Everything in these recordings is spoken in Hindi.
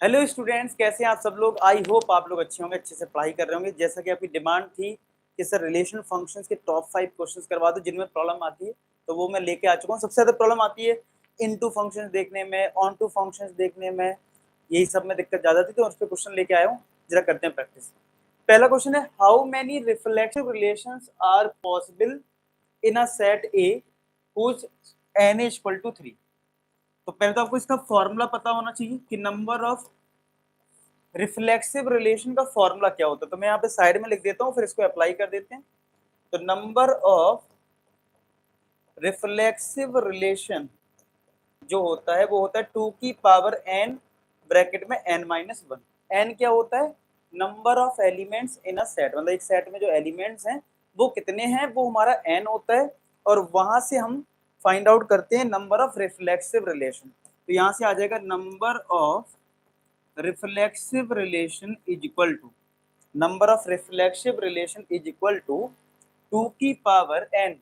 हेलो स्टूडेंट्स, कैसे हैं आप सब लोग। आई होप आप लोग अच्छे होंगे, अच्छे से पढ़ाई कर रहे होंगे। जैसा कि आपकी डिमांड थी कि सर रिलेशन फंक्शंस के टॉप 5 क्वेश्चंस करवा दो जिनमें प्रॉब्लम आती है, तो वो मैं लेके आ चुका हूँ। सबसे ज़्यादा प्रॉब्लम आती है इनटू फंक्शंस देखने में, ऑन टू फंक्शंस देखने में, यही सब में दिक्कत ज़्यादा थी, तो उस पर क्वेश्चन लेके आया हूँ। जरा करते हैं प्रैक्टिस। पहला क्वेश्चन है, how many reflexive relations are possible in a set A whose n is equal to 3। तो पहले तो आपको इसका फॉर्मूला पता होना चाहिए कि नंबर ऑफ रिफ्लेक्सिव रिलेशन का फॉर्मूला क्या होता है। तो मैं यहाँ पे साइड में लिख देता हूँ, फिर इसको अप्लाई कर देते हैं। तो नंबर ऑफ रिफ्लेक्सिव रिलेशन जो होता है वो होता है 2 की पावर n ब्रैकेट में n-1। n क्या होता है? Number of elements in a set, मतलब एक सेट में जो एलिमेंट्स हैं वो कितने हैं, वो हमारा n होता है। और वहां से हम फाइंड आउट करते हैं नंबर ऑफ रिफ्लेक्सिव रिलेशन। तो यहाँ से आ जाएगा number of reflexive relation is equal to, number of reflexive relation is equal to 2 की पावर n।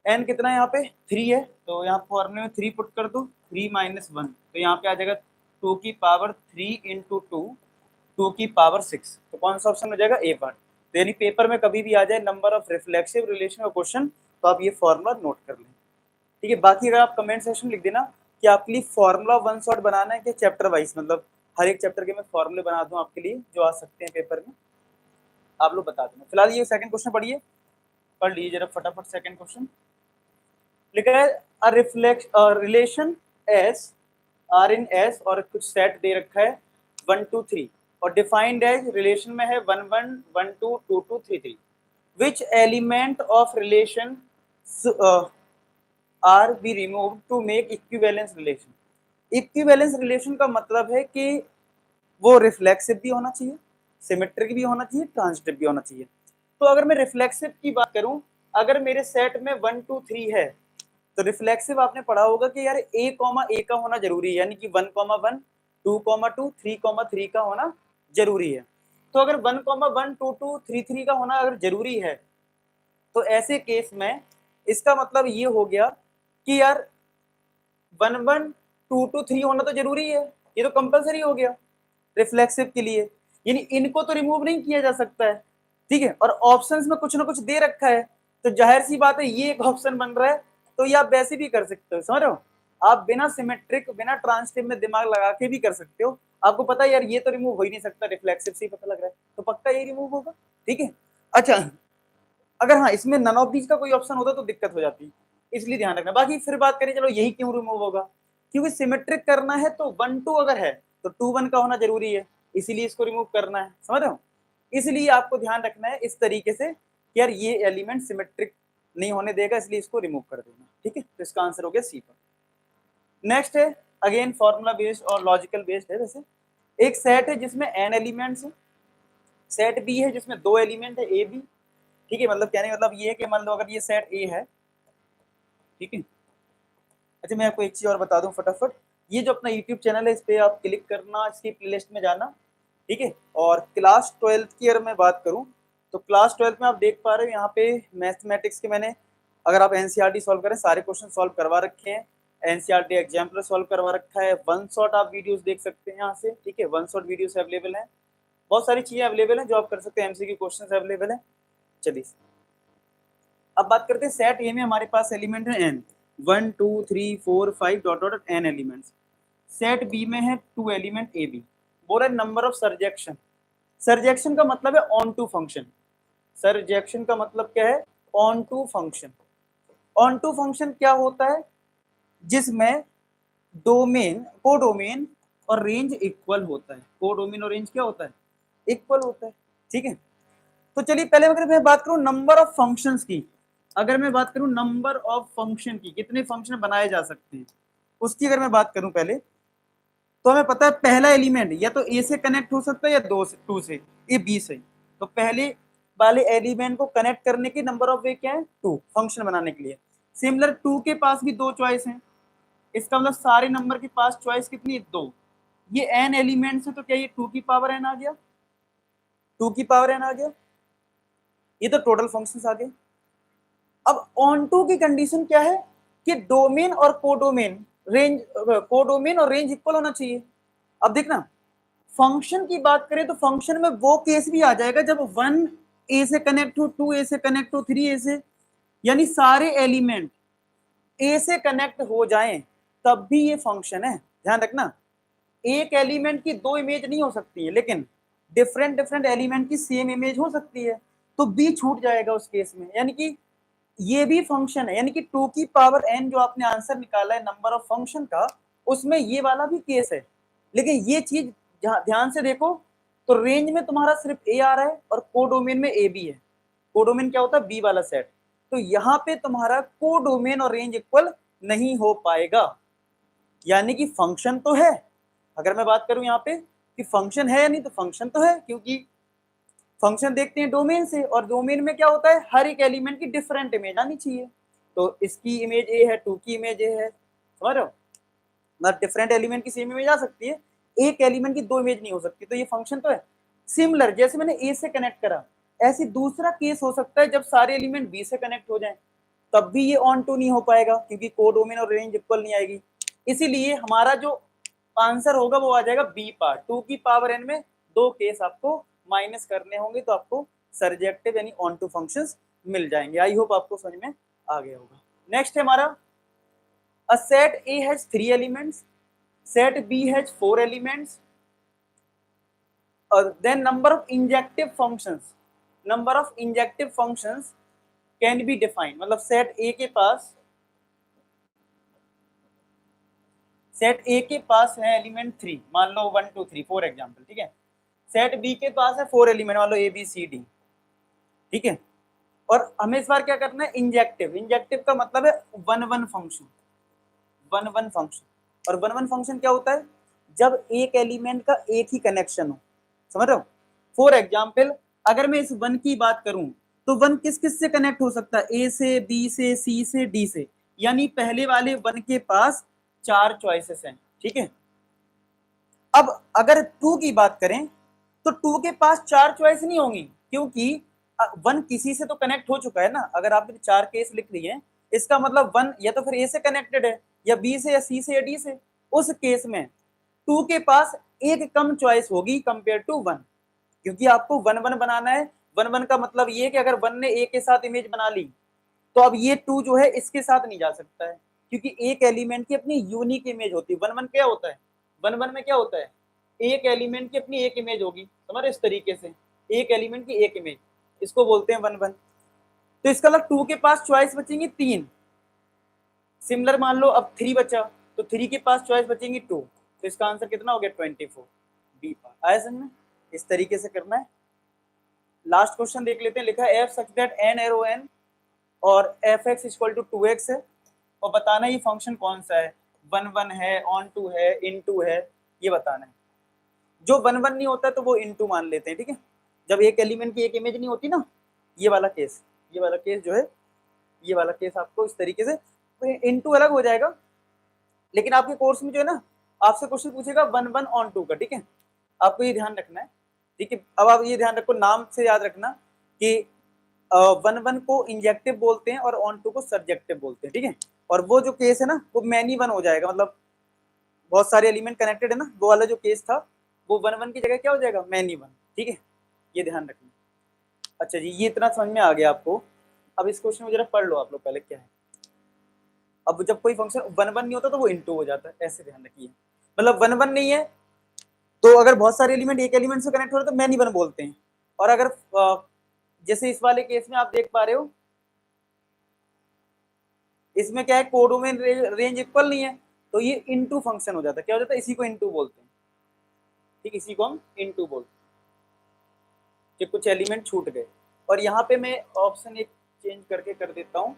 n कितना है यहाँ पे? 3 है, तो यहाँ फॉर्मूले में 3 पुट कर दो, 3-1, तो यहाँ पे आ जाएगा 2 की पावर 3 इंटू 2, 2 की पावर 6। तो कौन सा ऑप्शन हो जाएगा? ए पार्ट। तो यानी पेपर में कभी भी आ जाए नंबर ऑफ रिफ्लेक्सिव रिलेशन का क्वेश्चन, तो आप ये फॉर्मूला नोट कर लें। ठीक है, बाकी अगर आप कमेंट सेक्शन लिख देना कि आपके लिए फॉर्मूला वन शॉट बनाना है कि चैप्टर वाइज, मतलब हर एक चैप्टर के मैं फॉर्मूले बना दूं आपके लिए जो आ सकते हैं पेपर में, आप लोग बता देना। फिलहाल ये सेकंड क्वेश्चन पढ़िए, पढ़ लीजिए जरा फटाफट। सेकंड क्वेश्चन लिखा है, a reflex relation S R in S, और कुछ सेट दे रखा है 1 2 3, और डिफाइंड एज रिलेशन में है 1 1 1 2 2 2 3 3। Which element of relation R be remove to make equivalence relation. Equivalence relation का मतलब है कि वो रिफ्लेक्सिव भी होना चाहिए, सिमेट्रिक भी होना चाहिए, ट्रांजिटिव भी होना चाहिए। तो अगर मैं रिफ्लेक्सिव की बात करूं, अगर मेरे सेट में 1 2 3 है, तो रिफ्लेक्सिव आपने पढ़ा होगा कि यार ए कॉमा ए का होना जरूरी है, यानी कि 1,1 2,2 3,3 का होना जरूरी है। तो अगर 1,1 2 2 3 3 का होना अगर जरूरी है, तो ऐसे केस में इसका मतलब ये हो गया कि यार 1 1 2 2 3 होना तो जरूरी है, ये तो कंपलसरी हो गया रिफ्लेक्सिव के लिए, यानी इनको तो रिमूव नहीं किया जा सकता है। ठीक है, और ऑप्शंस में कुछ ना कुछ दे रखा है, तो जाहिर सी बात है ये एक ऑप्शन बन रहा है, तो ये आप वैसे भी कर सकते हो। समझ रहे हो, आप बिना सिमेट्रिक बिना ट्रांसटिव में दिमाग लगा के भी कर सकते हो। आपको पता है यार ये तो रिमूव हो ही नहीं सकता, रिफ्लेक्सिव से ही पता लग रहा है, तो पक्का ये रिमूव होगा। ठीक है, अच्छा अगर हाँ इसमें नन ऑफ दीज का कोई ऑप्शन होता तो दिक्कत हो जाती, इसलिए ध्यान रखना। बाकी फिर बात करें, चलो यही क्यों रिमूव होगा, क्योंकि सिमेट्रिक करना है तो 1 2 अगर है तो 2 1 का होना जरूरी है, इसीलिए इसको रिमूव करना है। समझ रहे हो, इसलिए आपको ध्यान रखना है इस तरीके से कि यार ये एलिमेंट सिमेट्रिक नहीं होने देगा, इसलिए इसको रिमूव कर देना। ठीक है, तो इसका आंसर हो गया सी पर। नेक्स्ट है, अगेन फॉर्मूला बेस्ड और लॉजिकल बेस्ड है। वैसे एक सेट है जिसमें n एलिमेंट्स है, सेट बी है जिसमें 2 एलिमेंट है ए बी। ठीक है, मतलब कहने का मतलब ये है कि मान लो अगर ये सेट ए है, ठीक है। अच्छा मैं आपको एक चीज और बता दूं फटाफट, ये जो अपना यूट्यूब चैनल है इस पे आप क्लिक करना, इसकी प्लेलिस्ट में जाना। ठीक है, और क्लास 12th की अगर मैं बात करूं, तो क्लास 12th में आप देख पा रहे हो यहाँ पे मैथमेटिक्स के मैंने, अगर आप एनसीईआरटी सॉल्व करें सारे क्वेश्चन सॉल्व करवा रखे हैं, एनसीईआरटी एग्जाम्पलर सॉल्व करवा रखा है, वन शॉट आप वीडियोस देख सकते हैं यहाँ से। ठीक है, वन शॉट वीडियोस अवेलेबल हैं, बहुत सारी चीजें अवेलेबल हैं जो आप कर सकते हैं, एमसीक्यू क्वेश्चन अवेलेबल है। चलिए अब बात करते हैं सेट ए में हमारे पास एलिमेंट है n, 1 2 3 4 5 dot dot n elements. Set B में है 2 एलिमेंट ए बी। बोल रहे नंबर ऑफ सरजेक्शन, सरजेक्शन का मतलब है ऑन टू फंक्शन, सरजेक्शन का मतलब क्या है? Onto function. Onto function क्या होता है? जिसमें डोमेन कोडोमेन और रेंज इक्वल होता है। कोडोमेन और रेंज क्या होता है? इक्वल होता है। ठीक है, तो चलिए पहले अगर मैं बात करूं नंबर ऑफ फंक्शंस की, अगर मैं बात करूं नंबर ऑफ फंक्शन की, कितने फंक्शन बनाए जा सकते हैं, उसकी अगर मैं बात करूं पहले, तो हमें पता है पहला एलिमेंट या तो ए से कनेक्ट हो सकता है या टू से, ये बी से। तो पहले वाले एलिमेंट को कनेक्ट करने के नंबर ऑफ वे क्या है? 2 फंक्शन बनाने के लिए। सिमिलर 2 के पास भी 2 चॉइस हैं, इसका मतलब सारे नंबर के पास चॉइस कितनी है? 2। ये n एलिमेंट्स है, तो क्या ये 2 की पावर n आ गया? 2 की पावर n आ गया, ये तो टोटल फंक्शंस आ गए। अब ऑन टू की कंडीशन क्या है कि डोमेन और कोडोमेन रेंज, कोडोमेन और रेंज इक्वल होना चाहिए। अब देखना, फंक्शन की बात करें तो फंक्शन में वो केस भी आ जाएगा जब 1 ए से कनेक्ट हो, 2 ए से कनेक्ट हो, 3 ए से, यानी सारे एलिमेंट ए से कनेक्ट हो जाएं तब भी ये फंक्शन है। ध्यान रखना, एक एलिमेंट की दो इमेज नहीं हो सकती है, लेकिन डिफरेंट डिफरेंट एलिमेंट की सेम इमेज हो सकती है, तो बी छूट जाएगा उस केस में, यानी कि ये भी फंक्शन है। यानी कि 2 की पावर n जो आपने आंसर निकाला है नंबर ऑफ फंक्शन का, उसमें ये वाला भी केस है। लेकिन ये चीज ध्यान से देखो, तो रेंज में तुम्हारा सिर्फ ए आ रहा है और कोडोमेन में ए भी है। कोडोमेन क्या होता है? बी वाला सेट। तो यहाँ पे तुम्हारा कोडोमेन और रेंज इक्वल नहीं हो पाएगा, यानी कि फंक्शन तो है। अगर मैं बात करूं यहाँ पे कि फंक्शन है या नहीं, तो फंक्शन तो है, क्योंकि फंक्शन देखते हैं डोमेन से, और डोमेन में क्या होता है? हर एक एलिमेंट की डिफरेंट इमेज आनी चाहिए। तो इसकी इमेज ए है, 2 की इमेज ए है, समझ रहे हो? मतलब डिफरेंट एलिमेंट की सेम इमेज आ सकती है, एक एलिमेंट की दो इमेज नहीं हो सकती, तो ये फंक्शन तो है। सिमिलर, जैसे मैंने ए से कनेक्ट करा, ऐसे दूसरा केस हो सकता है जब सारे एलिमेंट बी से कनेक्ट हो जाएं, तब भी ये ऑन टू नहीं हो पाएगा, क्योंकि कोडोमेन और रेंज इक्वल नहीं आएगी। इसीलिए हमारा जो आंसर होगा वो आ जाएगा बी पार्ट। 2 की पावर n में दो केस आपको माइनस करने होंगे, तो आपको सर्जेक्टिव यानी ऑन टू फंक्शंस मिल जाएंगे। आई होप आपको समझ में आ गया होगा। नेक्स्ट है हमारा, a set A has 3 elements, set B has 4 elements, then number of injective functions can be defined। मतलब सेट A के पास, सेट A के पास है एलिमेंट 3, मान लो 1 2 3 4 एग्जांपल, ठीक है। सेट B के पास है 4 एलिमेंट, मान लो A B C D, ठीक है। और हमें इस बार क्या करना है? इंजेक्टिव। इंजेक्टिव का मतलब है one one function, one one function. और वन वन फंक्शन क्या होता है? जब एक एलिमेंट का एक ही कनेक्शन हो, समझ रहे हो? फॉर एग्जाम्पल, अगर मैं इस वन की बात करूं, तो वन किस किस से कनेक्ट हो सकता है? ए से, बी से, सी से, डी से, यानी पहले वाले वन के पास 4 चॉइसेस हैं, ठीक है। अब अगर 2 की बात करें, तो 2 के पास 4 चॉइस नहीं होंगी, क्योंकि वन किसी से तो कनेक्ट हो चुका है ना। अगर आपने 4 केस लिख दिए हैं, इसका मतलब वन या तो फिर ए से कनेक्टेड है, या बी से, या सी से, या डी से। उस केस में 2 के पास एक कम चॉइस होगी कंपेयर टू 1, क्योंकि आपको वन वन बनाना है। वन वन का मतलब ये कि अगर वन ने ए के साथ इमेज बना ली, तो अब ये 2 जो है इसके साथ नहीं जा सकता है, क्योंकि एक एलिमेंट की अपनी यूनिक इमेज होती है। वन वन क्या होता है? वन वन में क्या होता है? एक एलिमेंट की अपनी एक इमेज होगी, समझ? इस तरीके से एक एलिमेंट की एक इमेज, इसको बोलते हैं वन वन। तो इसका मतलब 2 के पास चॉइस बचेंगी 3। सिमिलर मान लो अब 3 बचा, तो 3 के पास चॉइस बचेंगी 2, तो इसका आंसर कितना हो गया? 24। B part. आया समझ में? इस तरीके से करना है। लास्ट क्वेश्चन देख लेते हैं। लिखा है F such that N arrow N और F X equal to 2x है, और बताना ये फंक्शन कौन सा है? वन वन है, ऑन टू है, इन टू है, ये बताना है। जो वन वन नहीं होता तो वो इन टू मान लेते हैं, ठीक है। जब एक एलिमेंट की एक इमेज नहीं होती ना, ये वाला केस जो है, ये वाला केस आपको इस तरीके से, इन टू अलग हो जाएगा। लेकिन आपके कोर्स में जो है ना, आपसे क्वेश्चन पूछेगा वन वन ऑन टू का, ठीक है। आपको ये ध्यान रखना है, ठीक है। अब आप ये ध्यान रखो, नाम से याद रखना कि वन वन को इंजेक्टिव बोलते हैं और ऑन टू को सब्जेक्टिव बोलते हैं, ठीक है। और वो जो केस है ना, वो मैनी वन हो जाएगा, मतलब बहुत सारे एलिमेंट कनेक्टेड है ना, वो वाला जो केस था, वो वन वन की जगह क्या हो जाएगा? मैनी वन, ठीक है। ये ध्यान रखना। अच्छा जी, ये इतना समझ में आ गया आपको। अब इस क्वेश्चन में जरा पढ़ लो आप लोग पहले क्या है। अब जब कोई फंक्शन वन वन नहीं होता तो वो इनटू हो जाता है, ऐसे ध्यान रखिए। मतलब वन वन नहीं है, तो अगर बहुत सारे एलिमेंट एक एलिमेंट से कनेक्ट हो रहे हैं तो मैनी वन बोलते हैं। और अगर जैसे इस वाले केस में आप देख पा रहे हो, इसमें क्या है? कोडोमेन रेंज इक्वल नहीं है, तो ये इनटू फंक्शन हो जाता है। क्या हो जाता है? इसी को इनटू बोलते हैं, ठीक, इसी को हम इनटू बोलते हैं, कि कुछ एलिमेंट छूट गए। और यहाँ पे मैं ऑप्शन एक चेंज करके कर देता हूँ,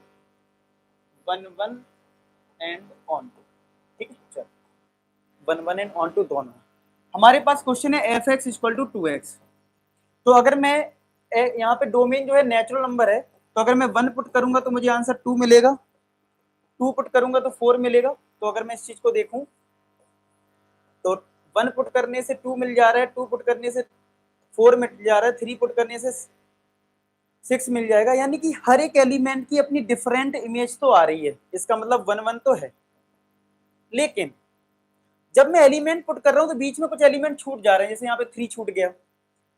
one one and onto, ठीक है। चलो, one one and onto दोनों। हमारे पास क्वेश्चन है F X equal to 2x। तो अगर मैं यहाँ पे डोमेन जो है नेचुरल नंबर है, तो अगर मैं 1 पुट करूंगा तो मुझे आंसर 2 मिलेगा, 2 पुट करूंगा तो 4 मिलेगा। तो अगर मैं इस चीज को देखूं, तो 1 पुट करने से 2 मिल जा रहा है, 2 पुट करने से 4 मिल जा रहा है, 3 पुट करने से 6 मिल जाएगा। यानी कि हर एक एलिमेंट की अपनी डिफरेंट इमेज तो आ रही है, इसका मतलब वन वन तो है। लेकिन जब मैं एलिमेंट पुट कर रहा हूँ तो बीच में कुछ एलिमेंट छूट जा रहे हैं, जैसे यहाँ पे 3 छूट गया,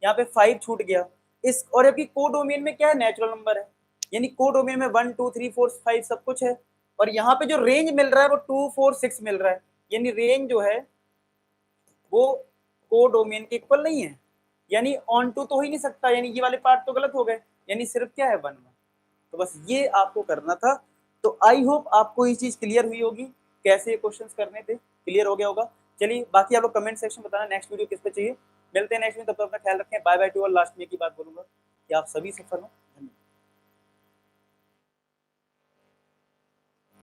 यहाँ पे 5 छूट गया। इस और अभी कोडोमेन में क्या है, नेचुरल नंबर है, यानी कोडोमेन में 1 2 3 4 5 सब कुछ है, और यहाँ पे जो रेंज मिल रहा है वो 2 4 6 मिल रहा है, यानी रेंज जो है वो कोडोमेन के इक्वल नहीं है, यानी ऑन टू तो हो ही नहीं सकता, यानी ये वाले पार्ट तो गलत हो गए, यानी सिर्फ क्या है 1 1। तो बस ये आपको करना था। तो आई होप आपको ये चीज क्लियर हुई होगी, कैसे क्वेश्चंस करने थे, क्लियर हो गया होगा। चलिए बाकी आप लोग कमेंट सेक्शन बताना नेक्स्ट वीडियो किस पे चाहिए। मिलते हैं नेक्स्ट में, तब तक अपना ख्याल रखें, bye bye to all. Last में एक ही बात बोलूंगा कि आप सभी सफल हो।